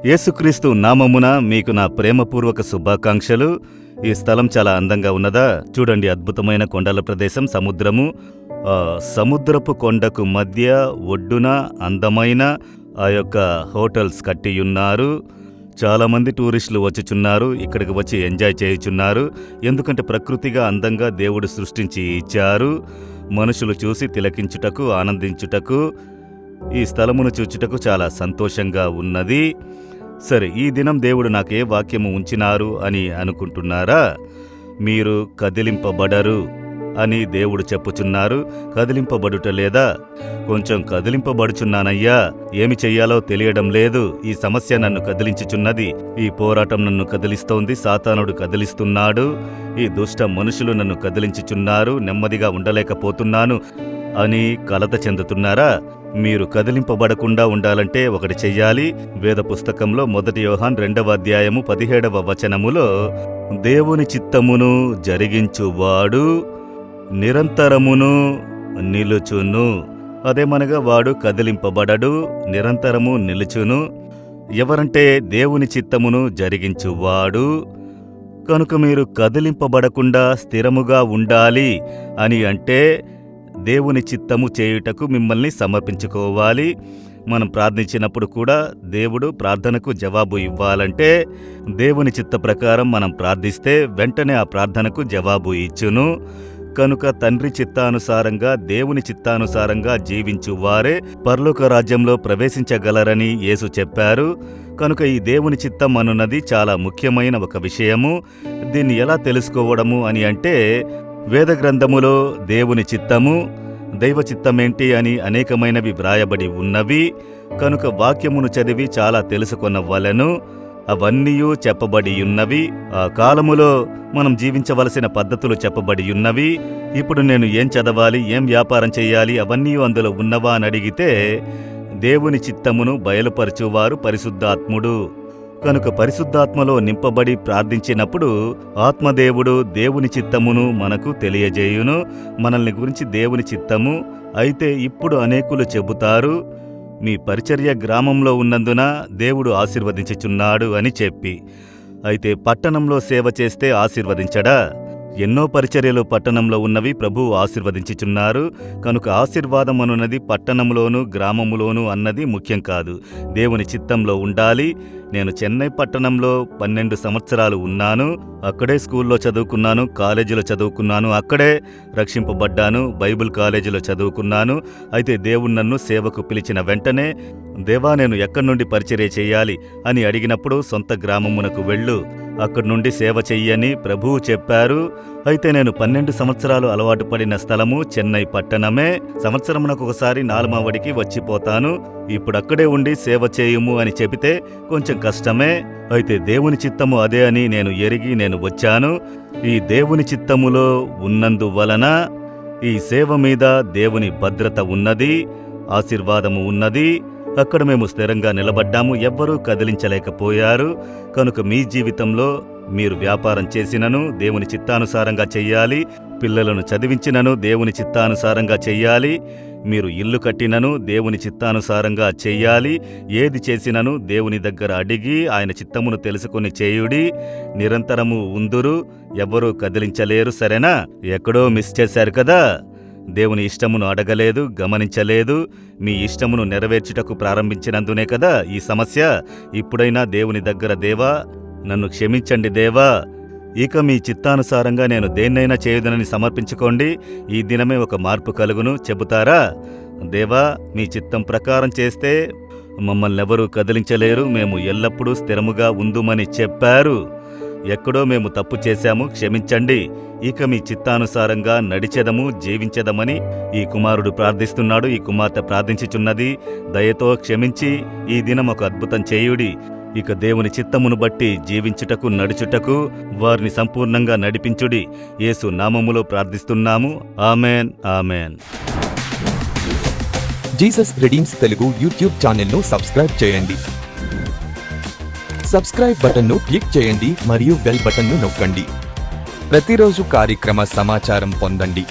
యేసుక్రీస్తు నామమున మీకు నా ప్రేమపూర్వక శుభాకాంక్షలు. ఈ స్థలం చాలా అందంగా ఉన్నదా? చూడండి, అద్భుతమైన కొండల ప్రదేశం, సముద్రము. సముద్రపు కొండకు మధ్య ఒడ్డున అందమైన ఆ యొక్క హోటల్స్ కట్టియున్నారు. చాలామంది టూరిస్టులు వచ్చుచున్నారు, ఇక్కడికి వచ్చి ఎంజాయ్ చేయుచున్నారు. ఎందుకంటే ప్రకృతిగా అందంగా దేవుడు సృష్టించి ఇచ్చారు. మనుషులు చూసి తిలకించుటకు, ఆనందించుటకు, ఈ స్థలమును చూచుటకు చాలా సంతోషంగా ఉన్నది. సరే, ఈ దినం దేవుడు నాకే వాక్యము ఉంచినారు అని అనుకుంటున్నారా? మీరు కదిలింపబడరు అని దేవుడు చెప్పుచున్నారు. కదిలింపబడుట లేదా? కొంచెం కదిలింపబడుచున్నానయ్యా, ఏమి చెయ్యాలో తెలియడం లేదు. ఈ సమస్య నన్ను కదిలించుచున్నది, ఈ పోరాటం నన్ను కదిలిస్తోంది, సాతానుడు కదిలిస్తున్నాడు, ఈ దుష్ట మనుషులు నన్ను కదిలించుచున్నారు, నెమ్మదిగా ఉండలేకపోతున్నాను అని కలత చెందుతున్నారా? మీరు కదిలింపబడకుండా ఉండాలంటే ఒకటి చెయ్యాలి. వేద పుస్తకంలో 1 యోహాను 2వ అధ్యాయము 17వ వచనములో, దేవుని చిత్తమును జరిగించువాడు నిరంతరమును నిలుచును. అదేమనగా వాడు కదిలింపబడడు, నిరంతరము నిలుచును. ఎవరంటే దేవుని చిత్తమును జరిగించువాడు. కనుక మీరు కదిలింపబడకుండా స్థిరముగా ఉండాలి అని అంటే దేవుని చిత్తము చేయుటకు మిమ్మల్ని సమర్పించుకోవాలి. మనం ప్రార్థించినప్పుడు కూడా దేవుడు ప్రార్థనకు జవాబు ఇవ్వాలంటే దేవుని చిత్త ప్రకారం మనం ప్రార్థిస్తే వెంటనే ఆ ప్రార్థనకు జవాబు ఇచ్చును. కనుక తండ్రి చిత్తానుసారంగా, దేవుని చిత్తానుసారంగా జీవించువారే పరలోక రాజ్యంలో ప్రవేశించగలరని యేసు చెప్పారు. కనుక ఈ దేవుని చిత్తం అనున్నది చాలా ముఖ్యమైన ఒక విషయము. దీన్ని ఎలా తెలుసుకోవడము అని అంటే, వేద గ్రంథములో దేవుని చిత్తము, దైవ చిత్తమేంటి అని అనేకమైనవి వ్రాయబడి ఉన్నవి. కనుక వాక్యమును చదివి చాలా తెలుసుకొనవలెను. అవన్నీయూ చెప్పబడి ఉన్నవి. ఆ కాలములో మనం జీవించవలసిన పద్ధతులు చెప్పబడి ఉన్నవి. ఇప్పుడు నేను ఏం చదవాలి, ఏం వ్యాపారం చేయాలి, అవన్నీ అందులో ఉన్నవా అని అడిగితే, దేవుని చిత్తమును బయలుపరచువారు పరిశుద్ధాత్ముడు. కనుక పరిశుద్ధాత్మలో నింపబడి ప్రార్థించినప్పుడు ఆత్మదేవుడు దేవుని చిత్తమును మనకు తెలియజేయును. మనల్ని గురించి దేవుని చిత్తము. అయితే ఇప్పుడు అనేకులు చెబుతారు, మీ పరిచర్య గ్రామంలో ఉన్నందున దేవుడు ఆశీర్వదించుచున్నాడు అని చెప్పి. అయితే పట్టణంలో సేవ చేస్తే ఆశీర్వదించడా? ఎన్నో పరిచర్యలు పట్టణంలో ఉన్నవి ప్రభువు ఆశీర్వదించుచున్నారు. కనుక ఆశీర్వాదం అనున్నది పట్టణంలోనూ గ్రామములోనూ అన్నది ముఖ్యం కాదు, దేవుని చిత్తంలో ఉండాలి. నేను చెన్నై పట్టణంలో 12 సంవత్సరాలు ఉన్నాను. అక్కడే స్కూల్లో చదువుకున్నాను, కాలేజీలో చదువుకున్నాను, అక్కడే రక్షింపబడ్డాను, బైబిల్ కాలేజీలో చదువుకున్నాను. అయితే దేవుడు నన్ను సేవకు పిలిచిన వెంటనే, దేవా నేను ఎక్కడి నుండి పరిచర్య చేయాలి అని అడిగినప్పుడు, సొంత గ్రామమునకు వెళ్ళు, అక్కడి నుండి సేవ చెయ్యని ప్రభువు చెప్పారు. అయితే నేను 12 సంవత్సరాలు అలవాటు పడిన స్థలము చెన్నై పట్టణమే. సంవత్సరమునకు ఒకసారి 4వ వడికి వచ్చిపోతాను. ఇప్పుడు అక్కడే ఉండి సేవ చేయుము అని చెబితే కొంచెం కష్టమే. అయితే దేవుని చిత్తము అదే అని నేను ఎరిగి నేను వచ్చాను. ఈ దేవుని చిత్తములో ఉన్నందువలన ఈ సేవ మీద దేవుని భద్రత ఉన్నది, ఆశీర్వాదము ఉన్నది. అక్కడ మేము స్థిరంగా నిలబడ్డాము, ఎవ్వరూ కదిలించలేకపోయారు. కనుక మీ జీవితంలో మీరు వ్యాపారం చేసినను దేవుని చిత్తానుసారంగా చెయ్యాలి, పిల్లలను చదివించినను దేవుని చిత్తానుసారంగా చెయ్యాలి, మీరు ఇల్లు కట్టినను దేవుని చిత్తానుసారంగా చెయ్యాలి. ఏది చేసినను దేవుని దగ్గర అడిగి ఆయన చిత్తమును తెలుసుకుని చేయుడి. నిరంతరము ఉందురు, ఎవ్వరూ కదిలించలేరు. సరేనా? ఎక్కడో మిస్ చేశారు కదా? దేవుని ఇష్టమును అడగలేదు, గమనించలేదు. మీ ఇష్టమును నెరవేర్చుటకు ప్రారంభించినందునే కదా ఈ సమస్య. ఇప్పుడైనా దేవుని దగ్గర, దేవా నన్ను క్షమించండి దేవా, ఇక మీ చిత్తానుసారంగా నేను దేన్నైనా చేయుదనని సమర్పించుకోండి. ఈ దినమే ఒక మార్పు కలుగును. చెబుతారా? దేవా మీ చిత్తం ప్రకారం చేస్తే మమ్మల్ని ఎవరూ కదిలించలేరు, మేము ఎల్లప్పుడూ స్థిరముగా ఉందుమని చెప్పారు. ఎక్కడో మేము తప్పు చేశాము, క్షమించండి, ఇక మీ చిత్తానుసారంగా నడిచెదము, జీవించెదమని ఈ కుమారుడు ప్రార్థిస్తున్నాడు, ఈ కుమార్తె ప్రార్థించుచున్నది. దయతో క్షమించి ఈ దినం ఒక అద్భుతం చేయుడి. ఇక దేవుని చిత్తమును బట్టి జీవించుటకు, నడుచుటకు వారిని సంపూర్ణంగా నడిపించుడి. యేసు నామములో ప్రార్థిస్తున్నాము. Amen, amen. Jesus redeems Telugu YouTube ఛానల్ను సబ్స్క్రైబ్ చేయండి. సబ్స్క్రైబ్ బటన్ను క్లిక్ చేయండి మరియు బెల్ బటన్ను నొక్కండి. ప్రతిరోజు కార్యక్రమ సమాచారం పొందండి.